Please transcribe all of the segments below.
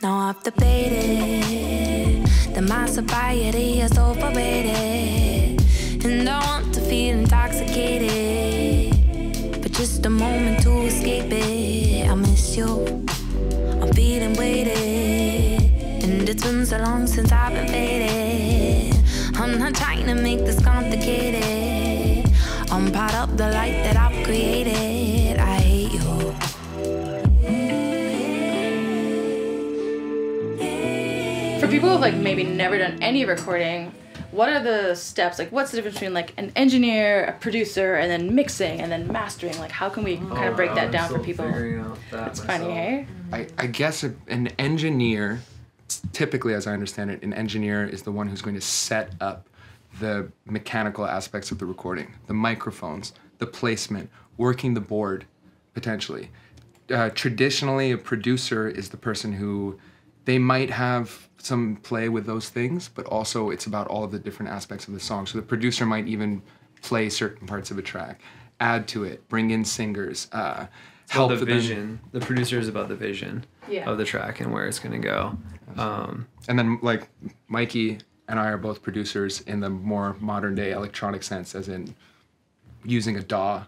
Now I've debated that my sobriety is overrated, and I want to feel intoxicated, but just a moment to escape it. I miss you, I'm feeling weighted, and it's been so long since I've been faded. I'm not trying to make this complicated, I'm part of the light that I've created. I hate you. For people who've like maybe never done any recording, what are the steps? Like, what's the difference between like an engineer, a producer, and then mixing, and then mastering? Like, how can we kind of break that down for people? It's funny, hey? I guess an engineer, typically as I understand it, an engineer is the one who's going to set up the mechanical aspects of the recording, the microphones, the placement, working the board, potentially. Traditionally, a producer is the person who, they might have some play with those things, but also it's about all of the different aspects of the song. So the producer might even play certain parts of a track, add to it, bring in singers, help the vision. The producer is about the vision of the track and where it's going to go. And then like Mikey and I are both producers in the more modern day electronic sense, as in using a DAW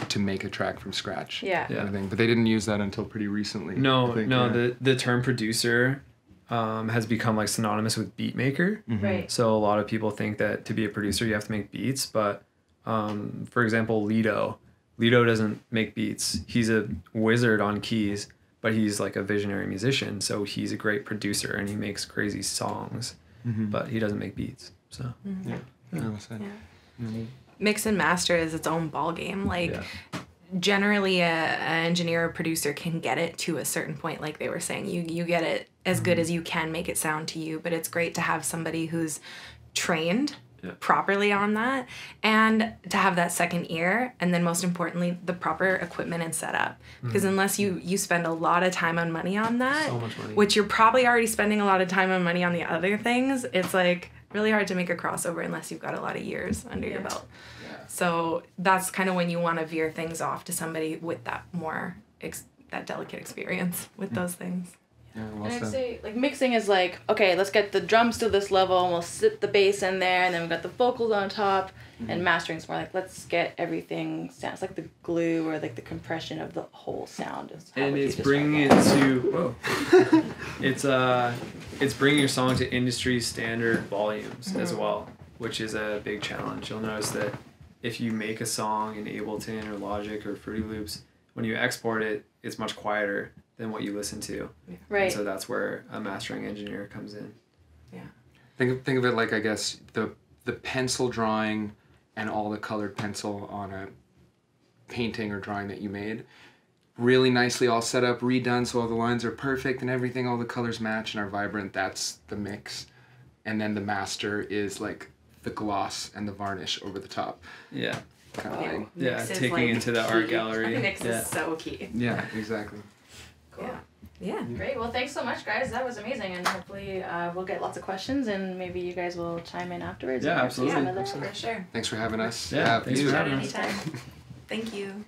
to make a track from scratch. Everything. But they didn't use that until pretty recently. The term producer has become like synonymous with beat maker. So a lot of people think that to be a producer you have to make beats, but for example, Lido doesn't make beats. He's a wizard on keys, but he's like a visionary musician, so he's a great producer and he makes crazy songs, but he doesn't make beats. So Mix and master is its own ball game. Like generally an engineer or producer can get it to a certain point. Like they were saying, you get it as good as you can make it sound to you, but it's great to have somebody who's trained properly on that, and to have that second ear, and then most importantly the proper equipment and setup, because unless you spend a lot of time and money on that, so much money, which you're probably already spending a lot of time and money on the other things, it's like really hard to make a crossover unless you've got a lot of years under your belt. So that's kind of when you want to veer things off to somebody with that more that delicate experience with those things. And I'd say like mixing is like, okay, let's get the drums to this level and we'll sit the bass in there, and then we've got the vocals on top, and mastering is more like, let's get everything sounds like the glue or like the compression of the whole sound. And it's bringing it to it's bringing your song to industry standard volumes as well, which is a big challenge. You'll notice that if you make a song in Ableton or Logic or Fruity Loops, when you export it, it's much quieter than what you listen to. Right. And so that's where a mastering engineer comes in. Think of it like, I guess, the pencil drawing and all the colored pencil on a painting or drawing that you made. Really nicely all set up, redone, so all the lines are perfect and everything, all the colors match and are vibrant. That's the mix. And then the master is like the gloss and the varnish over the top. Kind of thing. Taking like into the art gallery. Mix is so key. Yeah, exactly. Cool. Great. Well, thanks so much, guys. That was amazing, and hopefully we'll get lots of questions, and maybe you guys will chime in afterwards. Yeah, absolutely. For sure. Thanks for having us. Thanks for having us. Anytime. Thank you.